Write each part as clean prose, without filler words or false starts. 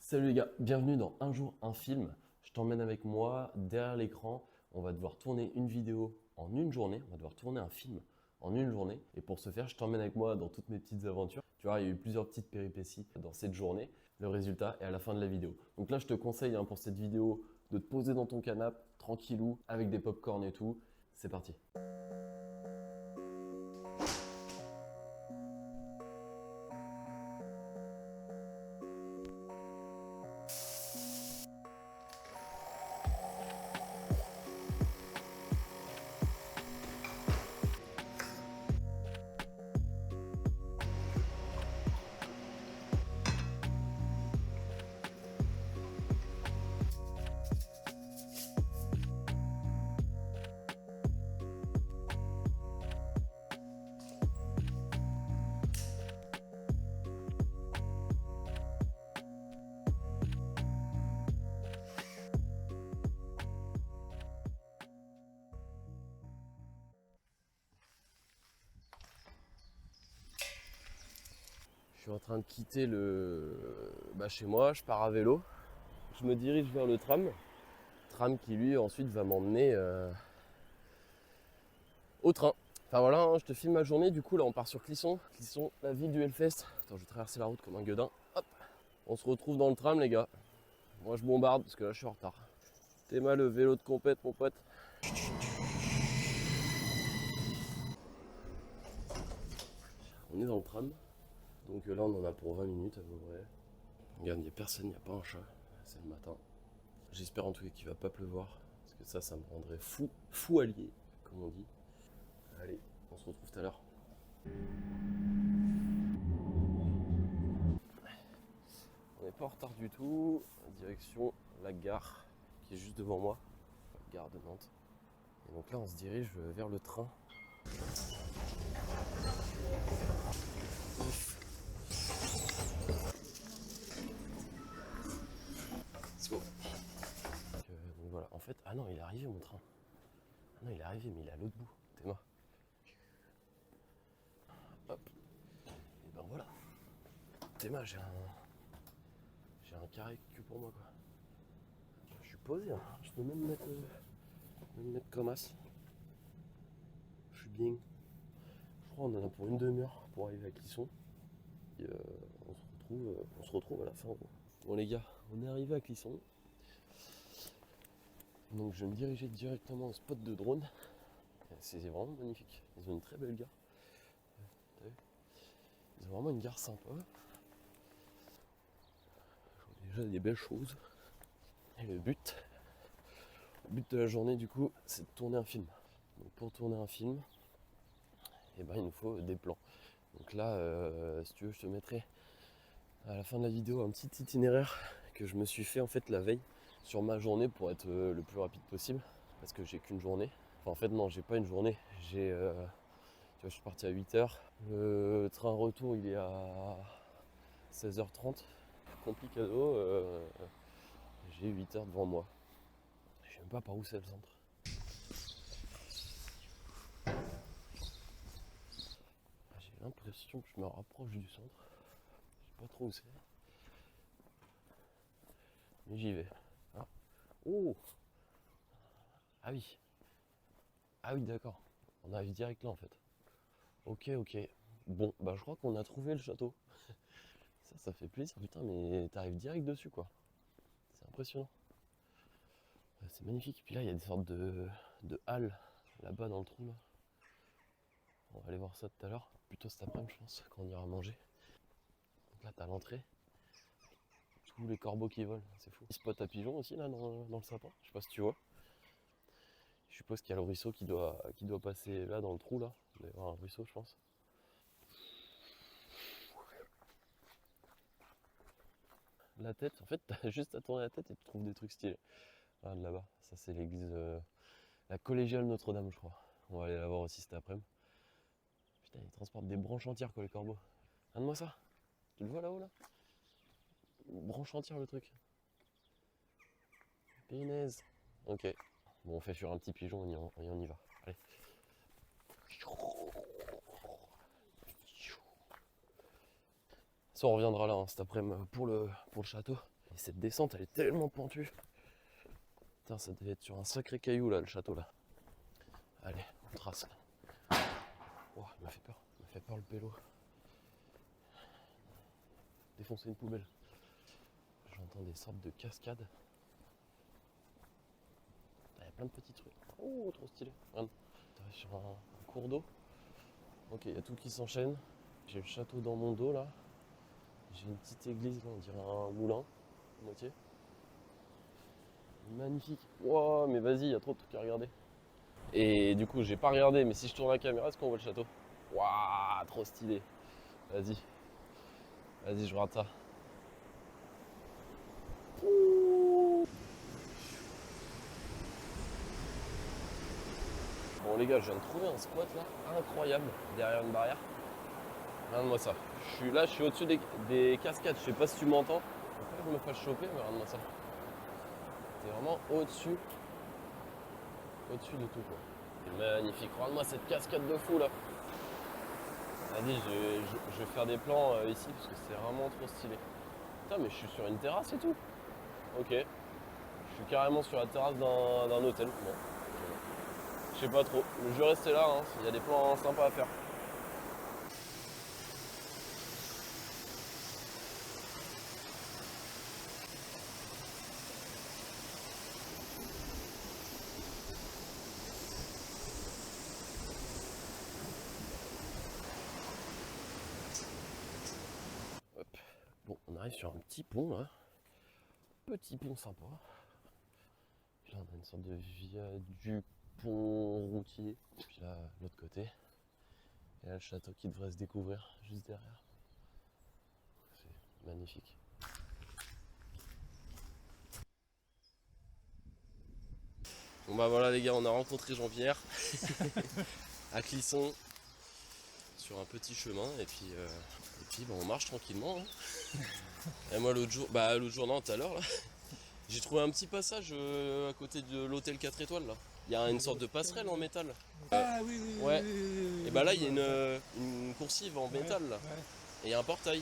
Salut les gars, bienvenue dans Un jour un film. Je t'emmène avec moi derrière l'écran. On va devoir tourner une vidéo en une journée. On va devoir tourner un film en une journée. Et pour ce faire, je t'emmène avec moi dans toutes mes petites aventures. Tu vois, il y a eu plusieurs petites péripéties dans cette journée. Le résultat est à la fin de la vidéo. Donc là, je te conseille pour cette vidéo de te poser dans ton canapé, tranquillou, avec des pop-corn et tout. C'est parti. Je suis en train de quitter chez moi, je pars à vélo. Je me dirige vers le tram. Tram qui lui ensuite va m'emmener au train. Enfin voilà, je te filme ma journée, du coup là on part sur Clisson. Clisson, la ville du Hellfest. Attends, je vais traverser la route comme un gueudin. Hop. On se retrouve dans le tram les gars. Moi je bombarde parce que là je suis en retard. T'es mal le vélo de compète mon pote. On est dans le tram. Donc là on en a pour 20 minutes à peu près. Regarde, il n'y a personne, il n'y a pas un chat. C'est le matin. J'espère en tout cas qu'il va pas pleuvoir. Parce que ça me rendrait fou allié, comme on dit. Allez, on se retrouve tout à l'heure. On n'est pas en retard du tout. Direction la gare qui est juste devant moi. La gare de Nantes. Et donc là on se dirige vers le train. Let's go. Donc voilà, en fait, ah non il est arrivé mon train. Ah non il est arrivé mais il est à l'autre bout. Théma. Hop. Et ben voilà. Théma, j'ai un carré que pour moi quoi. Je suis posé, hein. Je peux même me mettre comme as. Je suis bien. Je crois qu'on en a pour une demi-heure pour arriver à Clisson. Et on se retrouve à la fin. Bon les gars, on est arrivé à Clisson. Donc je vais me diriger directement au spot de drone. C'est vraiment magnifique. Ils ont une très belle gare. T'as vu ? Ils ont vraiment une gare sympa. Ils ont déjà des belles choses. Et le but de la journée du coup, c'est de tourner un film. Donc pour tourner un film, il nous faut des plans. Donc là, si tu veux, je te mettrai à la fin de la vidéo un petit itinéraire que je me suis fait en fait la veille sur ma journée pour être le plus rapide possible. Parce que j'ai qu'une journée. Enfin en fait non, j'ai pas une journée. Tu vois, je suis parti à 8h. Le train retour il est à 16h30. Complicado. J'ai 8h devant moi. Je sais même pas par où c'est le centre. J'ai l'impression que je me rapproche du centre. Je sais pas trop où c'est. Mais j'y vais. Ah. Oh. Ah oui. Ah oui d'accord. On arrive direct là en fait. Ok. Bon, bah je crois qu'on a trouvé le château. Ça fait plaisir. Putain mais t'arrives direct dessus quoi. C'est impressionnant. C'est magnifique. Puis là il y a des sortes de halles là-bas dans le trou là. On va aller voir ça tout à l'heure. Plutôt cet après-midi je pense, quand on ira manger. Donc là t'as l'entrée. Tous les corbeaux qui volent, c'est fou. Spot à pigeons aussi là dans le sapin, je sais pas si tu vois. Je suppose qu'il y a le ruisseau qui doit passer là dans le trou là. Il doit y avoir un ruisseau je pense. La tête, en fait t'as juste à tourner la tête et tu trouves des trucs stylés. Ah, de là-bas, ça c'est l'église, la collégiale Notre-Dame je crois. On va aller la voir aussi cet après-midi. Putain ils transportent des branches entières quoi les corbeaux. Regarde-moi ça, tu le vois là-haut là, branche entière le truc. Pinaise. Ok. Bon on fait sur un petit pigeon et on y va. Allez. Ça on reviendra là cet après-midi pour le château. cette descente, elle est tellement pentue. Putain, ça devait être sur un sacré caillou là, le château là. Allez, on trace. Oh, il m'a fait peur. Il m'a fait peur le pélo. Défoncer une poubelle. J'entends des sortes de cascades. Il y a plein de petits trucs. Oh, trop stylé. Regarde. On est sur un cours d'eau. Ok, il y a tout qui s'enchaîne. J'ai le château dans mon dos là. J'ai une petite église là, on dirait un moulin, à moitié. Magnifique. Wow, mais vas-y, il y a trop de trucs à regarder. Et du coup, j'ai pas regardé, mais si je tourne la caméra, est-ce qu'on voit le château? Waouh, trop stylé. Vas-y. Vas-y, je rate ça. Bon les gars, je viens de trouver un spot là, incroyable, derrière une barrière. Regarde-moi ça. Je suis au-dessus des cascades. Je sais pas si tu m'entends. Faut pas que je me fasse choper, mais regarde-moi ça. T'es vraiment au-dessus. Au-dessus de tout quoi. C'est magnifique. Regarde-moi cette cascade de fou là. Vas-y, je vais faire des plans ici parce que c'est vraiment trop stylé. Putain, mais je suis sur une terrasse et tout. Ok. Je suis carrément sur la terrasse d'un hôtel. Bon. Je sais pas trop. Je vais rester là, hein. Il y a des plans sympas à faire. Hop. Bon, on arrive sur un petit pont là. Petit pont sympa. Puis là on a une sorte de viaduc pont routier. Puis là, l'autre côté. Et là le château qui devrait se découvrir juste derrière. C'est magnifique. Bon bah voilà les gars, on a rencontré Jean-Pierre à Clisson sur un petit chemin et puis bah, on marche tranquillement. Hein. Et moi l'autre jour non, tout à l'heure là, j'ai trouvé un petit passage à côté de l'hôtel 4 étoiles là. Il y a une sorte de passerelle en métal. Ah oui, oui, Ouais. oui, oui, oui, Et bah là je il y a vois une coursive en ça. métal là. Ouais, Et il y a un portail.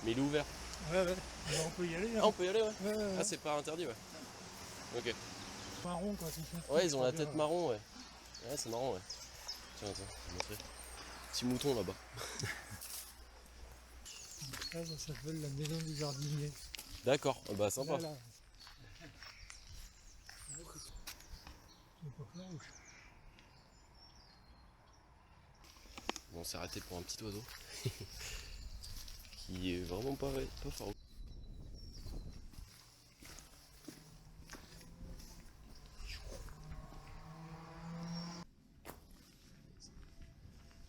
Mais il est ouvert. ouais, ouais. Alors, on peut y aller. Ah Hein. on peut y aller ouais. Ouais, ouais, ouais. Ah c'est pas interdit ouais. Ok. Marron quand ils sont Ouais petits, ils ont c'est la bien, tête ouais. marron ouais. Ouais c'est marrant ouais. Tiens attends, je vais montrer. Petit mouton là-bas. Ça s'appelle la maison du jardinier. D'accord, ah bah sympa. Là, là. C'est pas farouche. Bon, on s'est arrêté pour un petit oiseau qui est vraiment pas farouche.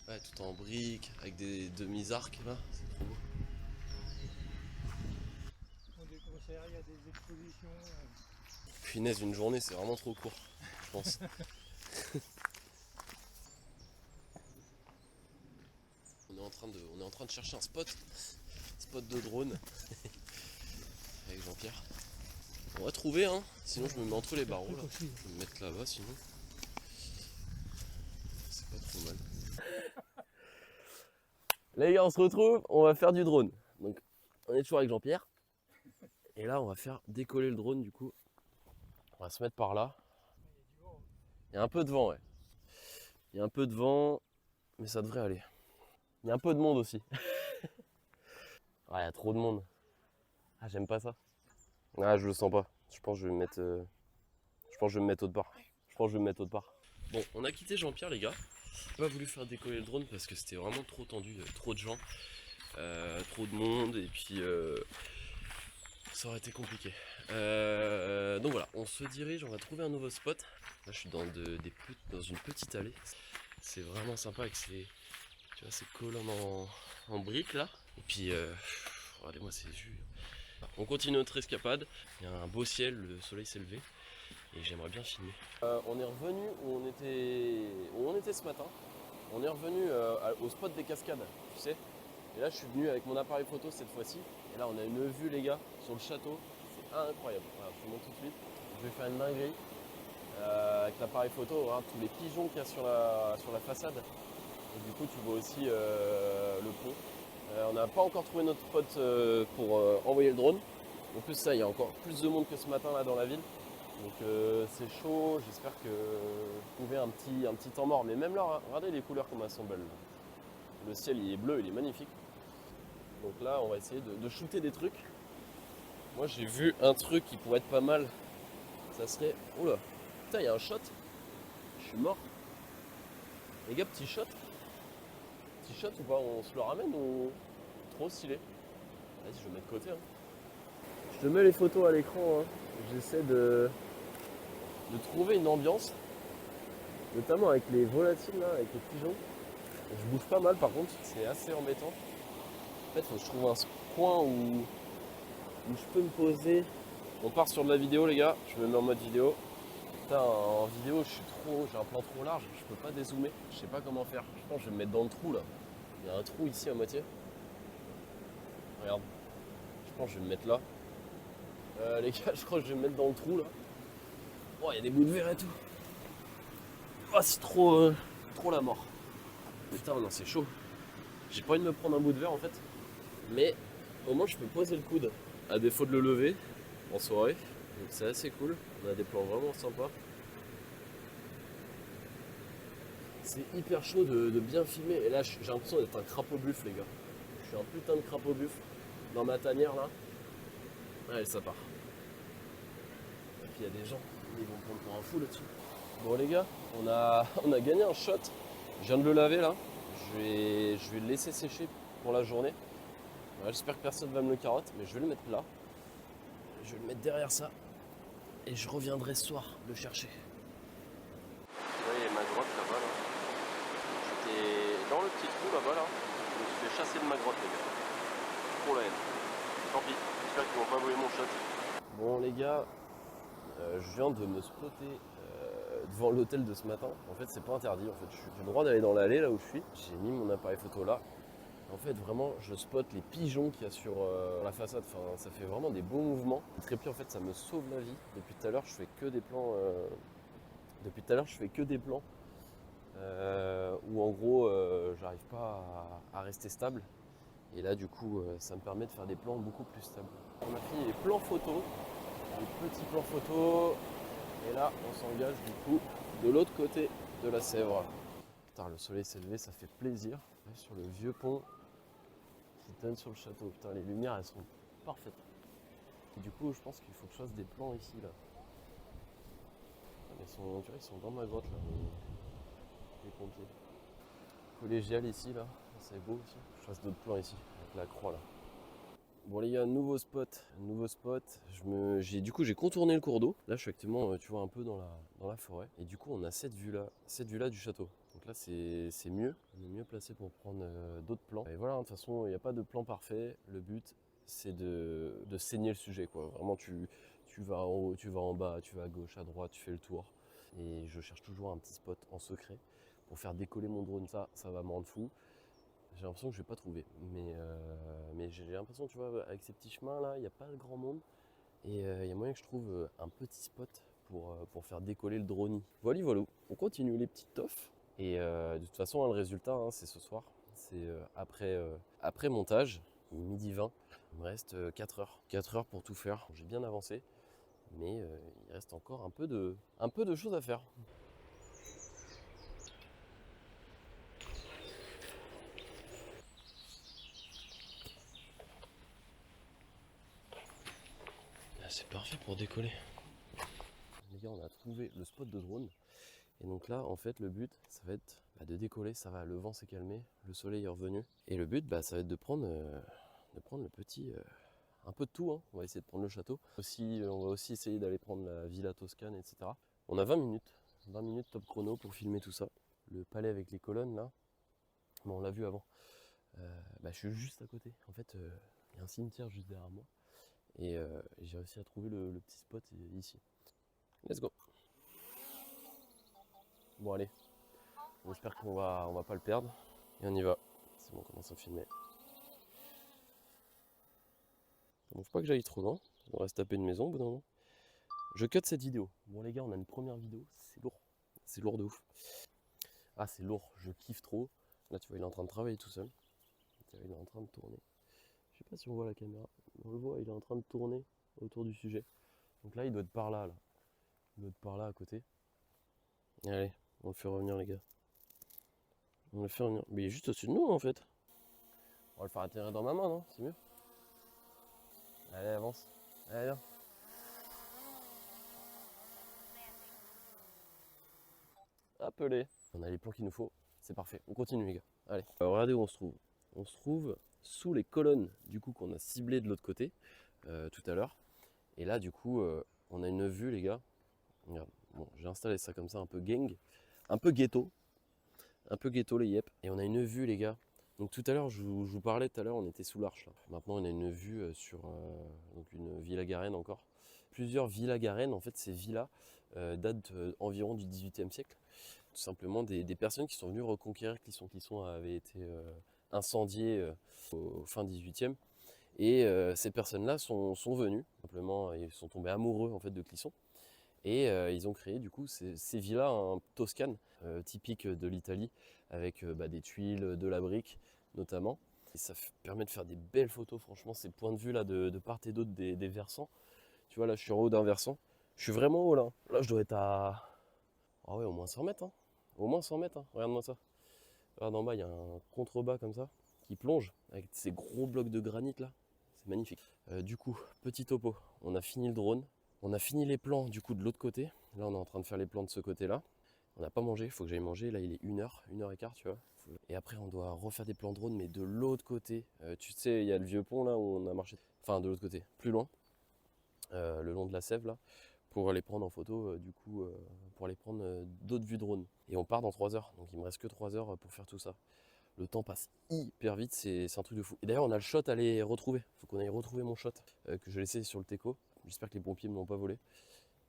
Ouais, tout en briques, avec des demi-arcs là, c'est trop beau. Ils font des concerts, il y a des expositions. Punaise, une journée c'est vraiment trop court, je pense. On est en train de chercher un spot de drone avec Jean-Pierre. On va trouver hein, sinon je me mets entre les barreaux là. Je vais me mettre là-bas sinon. C'est pas trop mal. Les gars, on se retrouve, on va faire du drone. Donc, on est toujours avec Jean-Pierre. Et là, on va faire décoller le drone du coup. On va se mettre par là. Il y a un peu de vent, ouais. Il y a un peu de vent, mais ça devrait aller. Il y a un peu de monde aussi. Ah, il y a trop de monde. Ah, j'aime pas ça. Ah, je le sens pas. Je pense que je vais me mettre. Je pense que je vais me mettre autre part. Je pense que je vais me mettre autre part. Bon, on a quitté Jean-Pierre, les gars. J'ai pas voulu faire décoller le drone parce que c'était vraiment trop tendu. Il y avait trop de gens, trop de monde, et puis ça aurait été compliqué. Donc voilà, on se dirige, on va trouver un nouveau spot. Là, je suis dans une petite allée. C'est vraiment sympa avec ces colonnes en briques là. Et puis, regardez-moi ces vues. On continue notre escapade. Il y a un beau ciel, le soleil s'est levé. Et j'aimerais bien filmer. On est revenu où on était ce matin. On est revenu au spot des cascades, tu sais. Et là, je suis venu avec mon appareil photo cette fois-ci. Et là, on a une vue, les gars, sur le château. C'est incroyable. Voilà, je vous montre tout de suite. Je vais faire une dinguerie avec l'appareil photo. Regarde tous les pigeons qu'il y a sur la façade. Et du coup, tu vois aussi le pont. On n'a pas encore trouvé notre spot pour envoyer le drone. En plus ça, il y a encore plus de monde que ce matin là dans la ville. Donc c'est chaud, j'espère que vous trouvez un petit temps mort. Mais même là, regardez les couleurs comme elles sont belles. Le ciel il est bleu, il est magnifique. Donc là on va essayer de shooter des trucs. Moi j'ai vu un truc qui pourrait être pas mal. Ça serait... Oula, putain il y a un shot. Je suis mort. Les gars, petit shot. Petit shot ou pas? On se le ramène ou... Trop stylé. Vas-y, je vais mettre de côté. Hein. Je te mets les photos à l'écran. Hein. J'essaie de trouver une ambiance. Notamment avec les volatiles là, avec les pigeons. Je bouge pas mal par contre, c'est assez embêtant. En fait, faut que je trouve un coin où je peux me poser. On part sur de la vidéo les gars, je me mets en mode vidéo. Putain, en vidéo, j'ai un plan trop large, je peux pas dézoomer. Je sais pas comment faire. Je pense que je vais me mettre dans le trou là. Il y a un trou ici à moitié. Regarde. Je pense que je vais me mettre là. Les gars, je crois que je vais me mettre dans le trou là. Oh, il y a des bouts de verre et tout. Oh, c'est trop la mort. Putain, non, c'est chaud. J'ai pas envie de me prendre un bout de verre en fait. Mais au moins, je peux poser le coude. À défaut de le lever en soirée. Donc c'est assez cool. On a des plans vraiment sympas. C'est hyper chaud de bien filmer. Et là, j'ai l'impression d'être un crapaud buffle, les gars. Je suis un putain de crapaud buffle dans ma tanière là. Allez, ça part. Et puis il y a des gens, ils vont prendre pour un fou là-dessus. Bon les gars, on a gagné un shot. Je viens de le laver là. Je vais le laisser sécher pour la journée. J'espère que personne va me le carotte, mais je vais le mettre là. Je vais le mettre derrière ça. Et je reviendrai ce soir le chercher. Vous voyez ma grotte là-bas là. J'étais dans le petit trou là-bas là. Je me suis fait chasser de ma grotte les gars. Pour la haine. Tant pis, j'espère qu'ils vont pas voler mon shot. Bon les gars, je viens de me spotter devant l'hôtel de ce matin. En fait c'est pas interdit, en fait j'ai le droit d'aller dans l'allée là où je suis. J'ai mis mon appareil photo là. En fait vraiment je spot les pigeons qu'il y a sur la façade. Enfin ça fait vraiment des beaux mouvements. Le trépied en fait ça me sauve la vie. Depuis tout à l'heure je fais que des plans. Où en gros j'arrive pas à rester stable. Et là du coup ça me permet de faire des plans beaucoup plus stables. On a fini les plans photos, les petits plans photos. Et là on s'engage du coup de l'autre côté de la Sèvre. Putain le soleil s'est levé, ça fait plaisir. Là, sur le vieux pont qui donne sur le château. Putain les lumières elles sont parfaites. Et du coup je pense qu'il faut que je fasse des plans ici là. Ils sont dans ma grotte là, les pompiers. Collégial ici là, c'est beau aussi. Je fasse d'autres plans ici, avec la croix là. Bon les gars, nouveau spot. Du coup j'ai contourné le cours d'eau. Là je suis actuellement, tu vois, un peu dans la forêt. Et du coup on a cette vue là du château. Donc là c'est mieux, on est mieux placé pour prendre d'autres plans. Et voilà, de toute façon il n'y a pas de plan parfait. Le but c'est de saigner le sujet quoi. Vraiment tu vas en haut, tu vas en bas, tu vas à gauche, à droite, tu fais le tour. Et je cherche toujours un petit spot en secret pour faire décoller mon drone. Ça va me rendre fou. J'ai l'impression que je vais pas trouver. Mais j'ai l'impression, tu vois, avec ces petits chemins là, il n'y a pas de grand monde. Et il y a moyen que je trouve un petit spot pour faire décoller le drone. Voilà. On continue les petites toffes. Et de toute façon, hein, le résultat, hein, c'est ce soir. C'est après montage, midi 20. Il me reste 4 heures. 4 heures pour tout faire. J'ai bien avancé. Mais il reste encore un peu de choses à faire. C'est parfait pour décoller. Les gars, on a trouvé le spot de drone. Et donc là, en fait, le but, ça va être de décoller. Ça va, le vent s'est calmé, le soleil est revenu. Et le but, ça va être de prendre le petit... un peu de tout, hein. On va essayer de prendre le château. On va aussi essayer d'aller prendre la Villa Toscane, etc. On a 20 minutes top chrono pour filmer tout ça. Le palais avec les colonnes, là, bon, on l'a vu avant. Je suis juste à côté. En fait, il y a un cimetière juste derrière moi. Et j'ai réussi à trouver le petit spot ici. Let's go. Bon allez, j'espère qu'on va pas le perdre. Et on y va. C'est bon, on commence à filmer. Bon, faut pas que j'aille trop loin. On va se taper une maison au bout d'un moment. Je cut cette vidéo. Bon les gars, on a une première vidéo. C'est lourd. C'est lourd de ouf. Ah c'est lourd, je kiffe trop. Là tu vois, il est en train de travailler tout seul. Il est en train de tourner. Je sais pas si on voit la caméra. On le voit, il est en train de tourner autour du sujet. Donc là, il doit être par là, là. Il doit être par là à côté. Allez, on le fait revenir, les gars. On le fait revenir. Mais il est juste au-dessus de nous, en fait. On va le faire atterrir dans ma main, non? C'est mieux. Allez, avance. Allez, viens. Appelé. On a les plans qu'il nous faut. C'est parfait. On continue, les gars. Allez. Regardez où on se trouve. On se trouve sous les colonnes, du coup, qu'on a ciblées de l'autre côté, tout à l'heure. Et là, du coup, on a une vue, les gars. Regarde. Bon, j'ai installé ça comme ça, un peu gang. Un peu ghetto. Un peu ghetto, les yep. Et on a une vue, les gars. Donc tout à l'heure, je vous parlais tout à l'heure, on était sous l'Arche. Là. Maintenant, on a une vue sur donc une villa Garenne encore. Plusieurs villas Garenne, en fait, ces villas datent environ du XVIIIe siècle. Tout simplement des personnes qui sont venues reconquérir Clisson. Clisson avait été incendié au fin XVIIIe. Et ces personnes-là sont venues, simplement, ils sont tombés amoureux en fait de Clisson. Et ils ont créé du coup ces villas en Toscane, typiques de l'Italie, avec des tuiles, de la brique notamment. Et ça permet de faire des belles photos, franchement, ces points de vue là de part et d'autre des versants. Tu vois, là je suis en haut d'un versant. Je suis vraiment haut là. Là je dois être à... Ah ouais, au moins 100 mètres. Hein. Au moins 100 mètres, hein. Regarde-moi ça. Regarde en bas, il y a un contrebas comme ça, qui plonge, avec ces gros blocs de granit là. C'est magnifique. Du coup, petit topo, on a fini le drone. On a fini les plans du coup de l'autre côté. Là on est en train de faire les plans de ce côté là. On n'a pas mangé, il faut que j'aille manger. Là il est 1h, 1h15 tu vois. Et après on doit refaire des plans drone mais de l'autre côté. Tu sais il y a le vieux pont là où on a marché. Enfin de l'autre côté, plus loin. Le long de la Sève là. Pour les prendre en photo du coup. Pour aller prendre d'autres vues drone. Et on part dans 3 heures. Donc il me reste que 3 heures pour faire tout ça. Le temps passe hyper vite, c'est un truc de fou. Et d'ailleurs on a le shot à aller retrouver. Faut qu'on aille retrouver mon shot que je laissais sur le Teco. J'espère que les pompiers ne m'ont pas volé.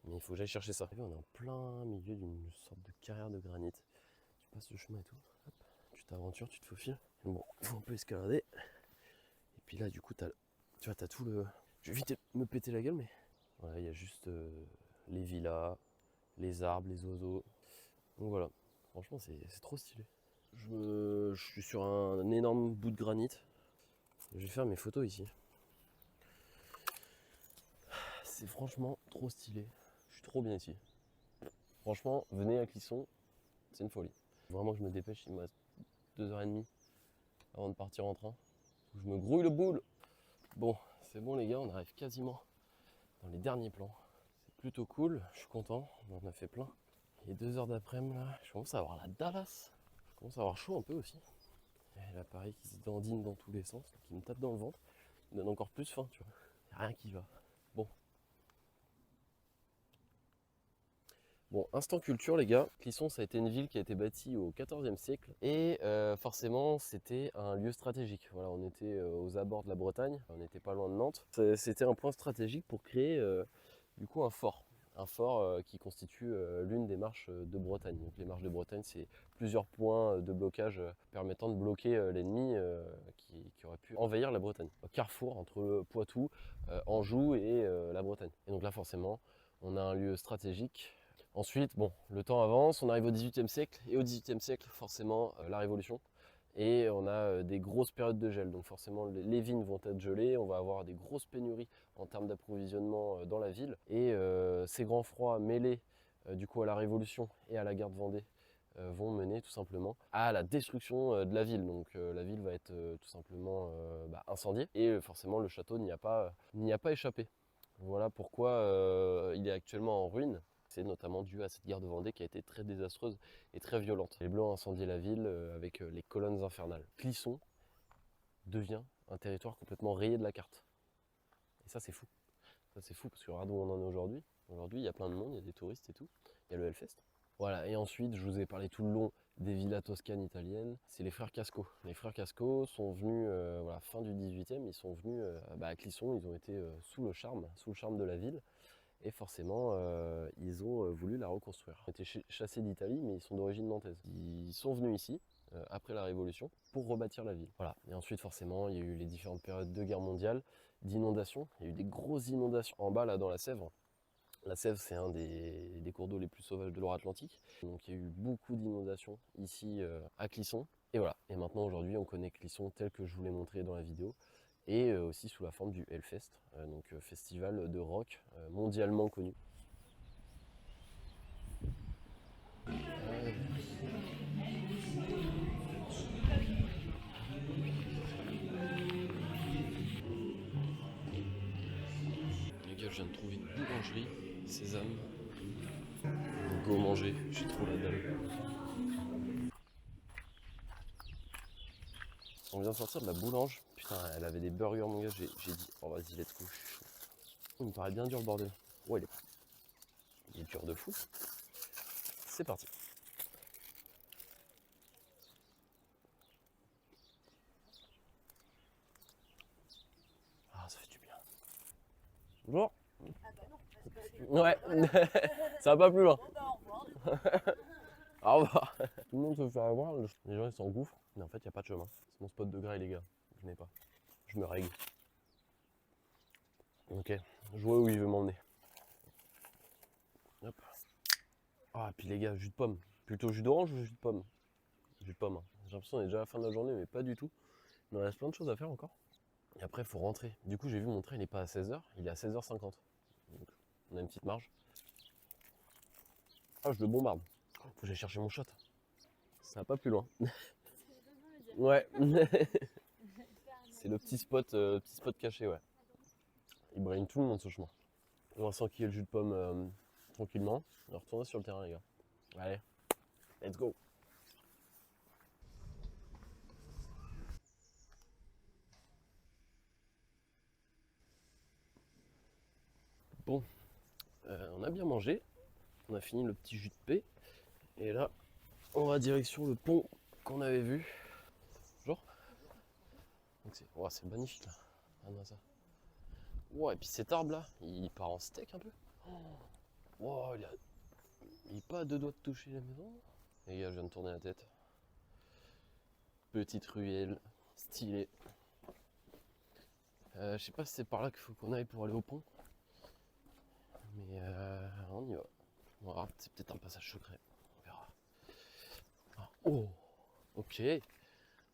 Mais il faut que j'aille chercher ça. On est en plein milieu d'une sorte de carrière de granit. Tu passes le chemin et tout. Hop, tu t'aventures, tu te faufiles. Bon, il faut un peu escalader. Et puis là, du coup, tu vois, t'as tout le... Je vais vite me péter la gueule, mais... Voilà, il y a juste les villas, les arbres, les oiseaux. Donc voilà, franchement, c'est trop stylé. Je suis sur un énorme bout de granit. Je vais faire mes photos ici. C'est franchement trop stylé. Je suis trop bien ici. Franchement, venez à Clisson, c'est une folie. Vraiment que je me dépêche, il me reste 2h30 avant de partir en train. Je me grouille le boule. Bon, c'est bon les gars, on arrive quasiment dans les derniers plans. C'est plutôt cool, je suis content, on en a fait plein. Il est 2h d'après-midi là, je commence à avoir la Dallas. Je commence à avoir chaud un peu aussi. Et l'appareil qui se dandine dans tous les sens, qui me tape dans le ventre, il donne encore plus faim, tu vois. Y a rien qui va. Bon. Bon, instant culture les gars, Clisson ça a été une ville qui a été bâtie au XIVe siècle et forcément c'était un lieu stratégique. Voilà, on était aux abords de la Bretagne, on n'était pas loin de Nantes. C'était un point stratégique pour créer du coup un fort. Un fort qui constitue l'une des marches de Bretagne. Donc les marches de Bretagne c'est plusieurs points de blocage permettant de bloquer l'ennemi qui aurait pu envahir la Bretagne. Un carrefour entre le Poitou, Anjou et la Bretagne. Et donc là forcément on a un lieu stratégique. Ensuite, bon, le temps avance, on arrive au XVIIIe siècle, et au XVIIIe siècle, forcément, la Révolution. Et on a des grosses périodes de gel, donc forcément les vignes vont être gelées, on va avoir des grosses pénuries en termes d'approvisionnement dans la ville. Et ces grands froids mêlés du coup à la Révolution et à la guerre de Vendée vont mener tout simplement à la destruction de la ville. Donc la ville va être tout simplement incendiée, et forcément le château n'y a pas échappé. Voilà pourquoi il est actuellement en ruine. C'est notamment dû à cette guerre de Vendée qui a été très désastreuse et très violente. Les Blancs ont incendié la ville avec les colonnes infernales. Clisson devient un territoire complètement rayé de la carte. Et ça c'est fou. Ça c'est fou parce que regarde où on en est aujourd'hui. Aujourd'hui il y a plein de monde, il y a des touristes et tout. Il y a le Hellfest. Voilà, et ensuite je vous ai parlé tout le long des villas toscanes italiennes. C'est les frères Casco. Les frères Casco sont venus, voilà, fin du 18e, ils sont venus à Clisson, ils ont été sous le charme de la ville. Et forcément, ils ont voulu la reconstruire. Ils ont été chassés d'Italie, mais ils sont d'origine nantaise. Ils sont venus ici, après la Révolution, pour rebâtir la ville. Voilà. Et ensuite, forcément, il y a eu les différentes périodes de guerre mondiale, d'inondations. Il y a eu des grosses inondations en bas, là, dans la Sèvre. La Sèvre, c'est un des cours d'eau les plus sauvages de Loire-Atlantique. Donc il y a eu beaucoup d'inondations ici à Clisson. Et voilà. Et maintenant, aujourd'hui, on connaît Clisson tel que je vous l'ai montré dans la vidéo. et aussi sous la forme du Hellfest, donc festival de rock mondialement connu. Les gars, je viens de trouver une boulangerie, Sésame. Go manger, j'ai trop la dalle. On vient de sortir de la boulange. Putain, elle avait des burgers, mon gars. J'ai dit, oh vas-y, let's go, je suis chaud. Il me paraît bien dur le bordel. Ouais, il est dur de fou. C'est parti. Ah, ça fait du bien. Bonjour. Ah bah non, parce que... Ouais, ça va pas plus loin. Bon bah au revoir. Au revoir. Tout le monde se fait avoir, les gens ils s'engouffrent, mais en fait il n'y a pas de chemin. C'est mon spot de graille les gars, je n'ai pas. Je me règle. Ok, je vois où il veut m'emmener. Hop. Ah, puis les gars, jus de pomme. Plutôt jus d'orange ou jus de pomme? Jus de pomme. Hein. J'ai l'impression qu'on est déjà à la fin de la journée, mais pas du tout. Il nous reste plein de choses à faire encore. Et après, il faut rentrer. Du coup, j'ai vu mon train, il n'est pas à 16h, il est à 16h50. Donc, on a une petite marge. Ah, je le bombarde. Faut que j'aille chercher mon shot. Ça va pas plus loin. Ouais. C'est le petit spot caché, ouais. Il braille tout le monde ce chemin. On va s'enquiller le jus de pomme tranquillement. On va retourner sur le terrain, les gars. Allez, let's go. Bon, on a bien mangé. On a fini le petit jus de paix. Et là, on va direction le pont qu'on avait vu. Bonjour. C'est magnifique là. Regarde ça. Ouais, et puis cet arbre là, il part en steak un peu. Wow, il est pas à deux doigts de toucher la maison. Les gars, je viens de tourner la tête. Petite ruelle, stylée. Je sais pas si c'est par là qu'il faut qu'on aille pour aller au pont. Mais on y va. On va c'est peut-être un passage secret. On verra. Ah, oh, ok.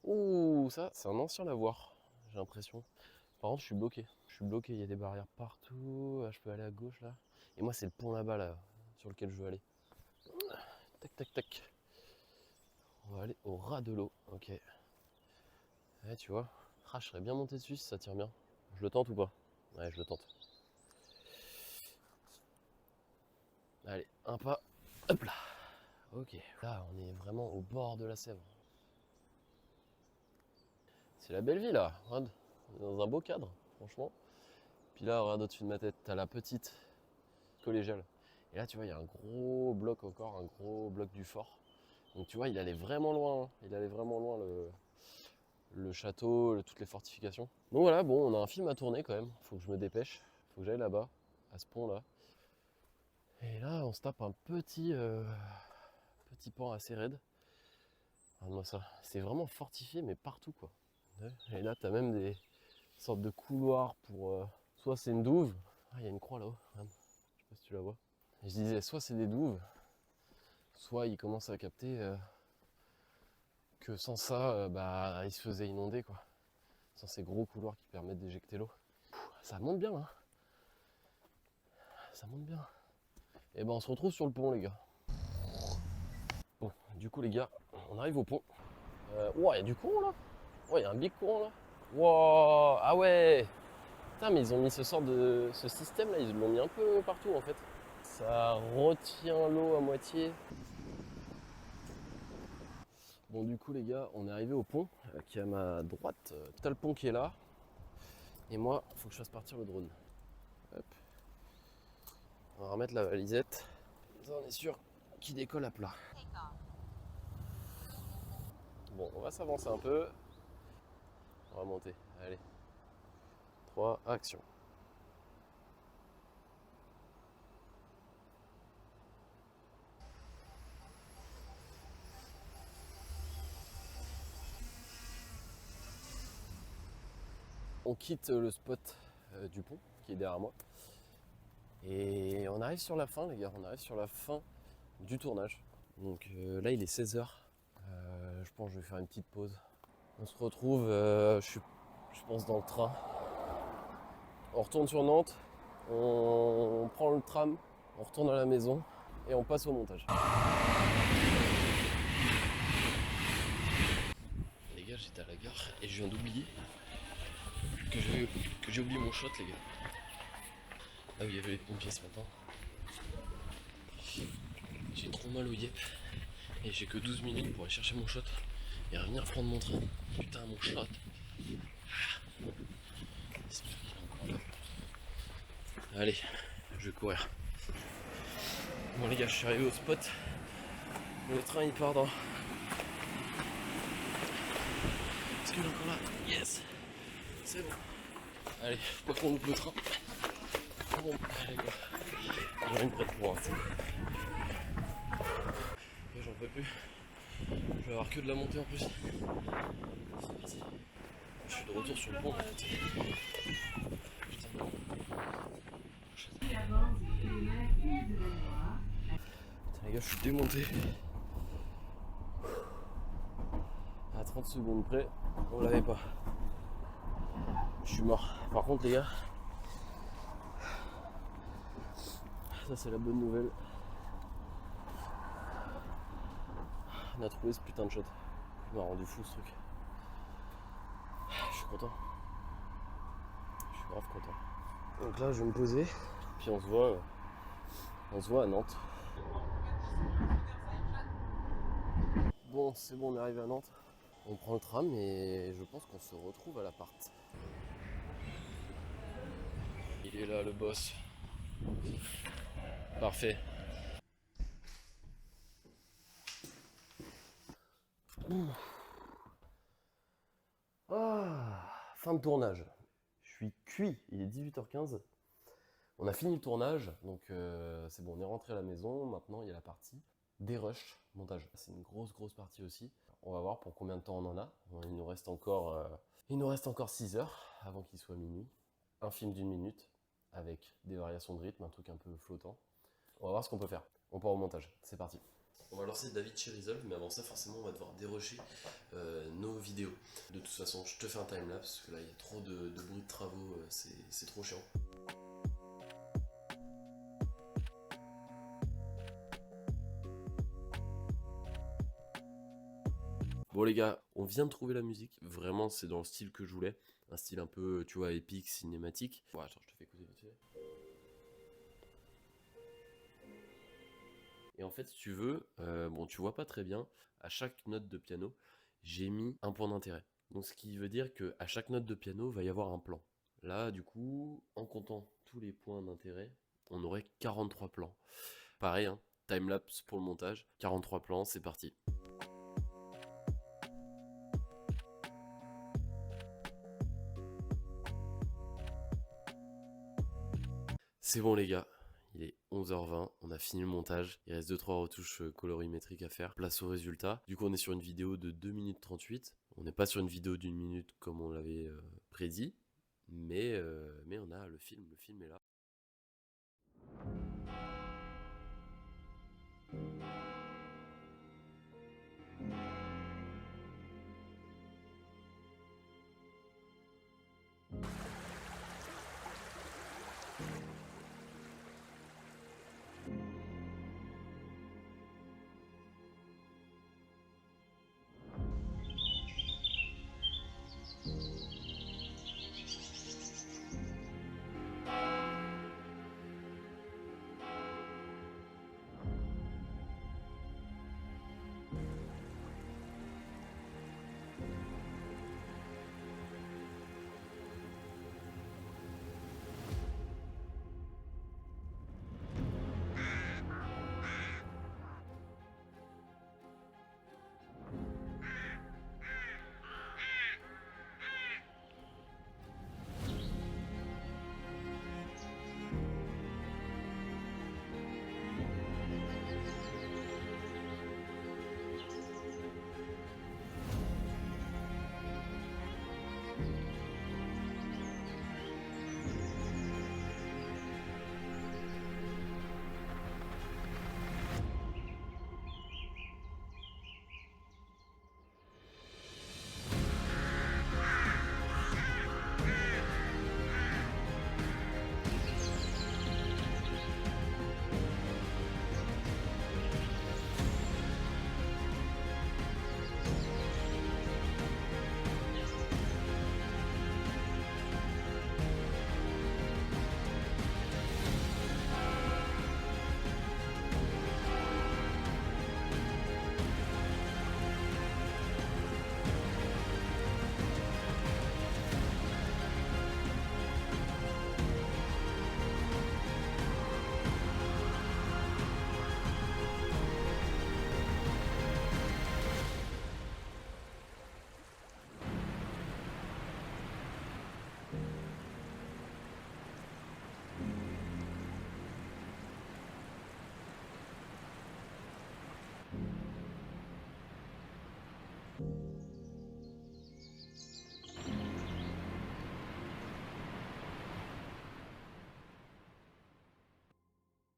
Ouh, ça, c'est un ancien lavoir, j'ai l'impression. Par contre, je suis bloqué. Je suis bloqué, il y a des barrières partout. Je peux aller à gauche là. Et moi, c'est le pont là-bas là, sur lequel je veux aller. Tac, tac, tac. On va aller au ras de l'eau. Ok. Ouais, tu vois. Ah, je serais bien monté dessus si ça tire bien. Je le tente ou pas? Ouais, je le tente. Allez, un pas. Hop là. Ok. Là, on est vraiment au bord de la Sèvre. C'est la belle vie là. Regarde. On est dans un beau cadre, franchement. Puis là, regarde au-dessus de ma tête, t'as la petite collégiale. Et là, tu vois, il y a un gros bloc encore, un gros bloc du fort. Donc tu vois, il allait vraiment loin. Hein. Il allait vraiment loin le château, toutes les fortifications. Donc voilà, bon, on a un film à tourner quand même. Faut que je me dépêche. Faut que j'aille là-bas, à ce pont-là. Et là, on se tape un petit pont assez raide. Regarde-moi ça. C'est vraiment fortifié, mais partout, quoi. Et là, t'as même des sortes de couloirs pour... soit c'est une douve. Ah, il y a une croix là-haut. Regarde. Je sais pas si tu la vois. Et je disais, soit c'est des douves, soit ils commencent à capter que sans ça, bah, ils se faisaient inonder, quoi. Sans ces gros couloirs qui permettent d'éjecter l'eau. Ça monte bien, hein. Ça monte bien. Et ben on se retrouve sur le pont, les gars. Bon, du coup les gars, on arrive au pont. Ouah, il y a du courant là. Ouais, il y a un big courant là. Wow, ah ouais. Putain, mais ils ont mis ce système là, ils l'ont mis un peu partout en fait. Ça retient l'eau à moitié. Bon, du coup les gars, on est arrivé au pont qui est à ma droite. T'as le pont qui est là. Et moi, il faut que je fasse partir le drone. Hop. On va remettre la valisette. Ça, on est sûr qu'il décolle à plat. Bon, on va s'avancer un peu. On va monter. Allez. 3, action. On quitte le spot du pont qui est derrière moi. Et on arrive sur la fin, les gars. On arrive sur la fin du tournage. Donc là, il est 16h. Je pense que je vais faire une petite pause. On se retrouve, je je pense, dans le train. On retourne sur Nantes, on prend le tram, on retourne à la maison et on passe au montage. Les gars, j'étais à la gare et je viens d'oublier que j'ai oublié mon shot, les gars. Là où il y avait les pompiers ce matin. J'ai trop mal au yep et j'ai que 12 minutes pour aller chercher mon shot et revenir prendre mon train. Putain, mon shot. J'espère qu'il est encore là. Allez, je vais courir. Bon les gars, je suis arrivé au spot. Le train il part dans... Est-ce qu'il est encore là? Yes. C'est bon. Allez, faut pas qu'on loupe le train. Bon, allez quoi. J'en ai une prête pour l'instant. J'en peux plus. Je vais avoir que de la montée en plus. C'est parti. Je suis de retour sur le pont. Putain. Les gars, je suis démonté. À 30 secondes près, on l'avait pas. Je suis mort. Par contre, les gars, ça c'est la bonne nouvelle. On a trouvé ce putain de shot. Il m'a rendu fou ce truc. Je suis content. Je suis grave content. Donc là, je vais me poser. Puis on se voit à Nantes. Bon, c'est bon, on est arrivé à Nantes. On prend le tram et je pense qu'on se retrouve à l'appart. Il est là, le boss. Parfait. Ah, fin de tournage. Je suis cuit, il est 18h15. On a fini le tournage, donc c'est bon, on est rentré à la maison. Maintenant, il y a la partie des rushs, montage. C'est une grosse partie aussi. On va voir pour combien de temps on en a. Il nous reste encore 6 heures avant qu'il soit minuit. Un film d'1 minute avec des variations de rythme, un truc un peu flottant. On va voir ce qu'on peut faire. On part au montage, c'est parti. On va lancer David chez Resolve, mais avant ça, forcément, on va devoir dérusher nos vidéos. De toute façon, je te fais un timelapse, parce que là, il y a trop de bruit de travaux, c'est trop chiant. Bon les gars, on vient de trouver la musique, vraiment c'est dans le style que je voulais, un style un peu, tu vois, épique, cinématique. Bon attends, je te fais écouter vite fait. Et en fait, si tu veux, bon tu vois pas très bien, à chaque note de piano, j'ai mis un point d'intérêt. Donc ce qui veut dire qu'à chaque note de piano, va y avoir un plan. Là, du coup, en comptant tous les points d'intérêt, on aurait 43 plans. Pareil, hein, timelapse pour le montage, 43 plans, c'est parti. C'est bon les gars, il est 11h20, on a fini le montage, il reste 2-3 retouches colorimétriques à faire, place au résultat. Du coup on est sur une vidéo de 2 minutes 38, on n'est pas sur une vidéo d'1 minute comme on l'avait prédit, mais on a le film est là.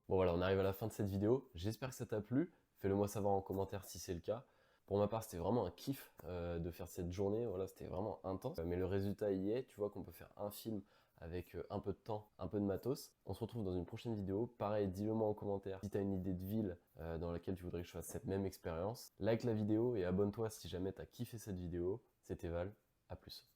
Bon voilà, on arrive à la fin de cette vidéo. J'espère que ça t'a plu. Fais-le moi savoir en commentaire si c'est le cas. Pour ma part, c'était vraiment un kiff de faire cette journée. Voilà, c'était vraiment intense. Mais le résultat y est. Tu vois qu'on peut faire un film avec un peu de temps, un peu de matos. On se retrouve dans une prochaine vidéo. Pareil, dis-le moi en commentaire si tu as une idée de ville dans laquelle tu voudrais que je fasse cette même expérience. Like la vidéo et abonne-toi si jamais tu as kiffé cette vidéo. C'était Val, à plus.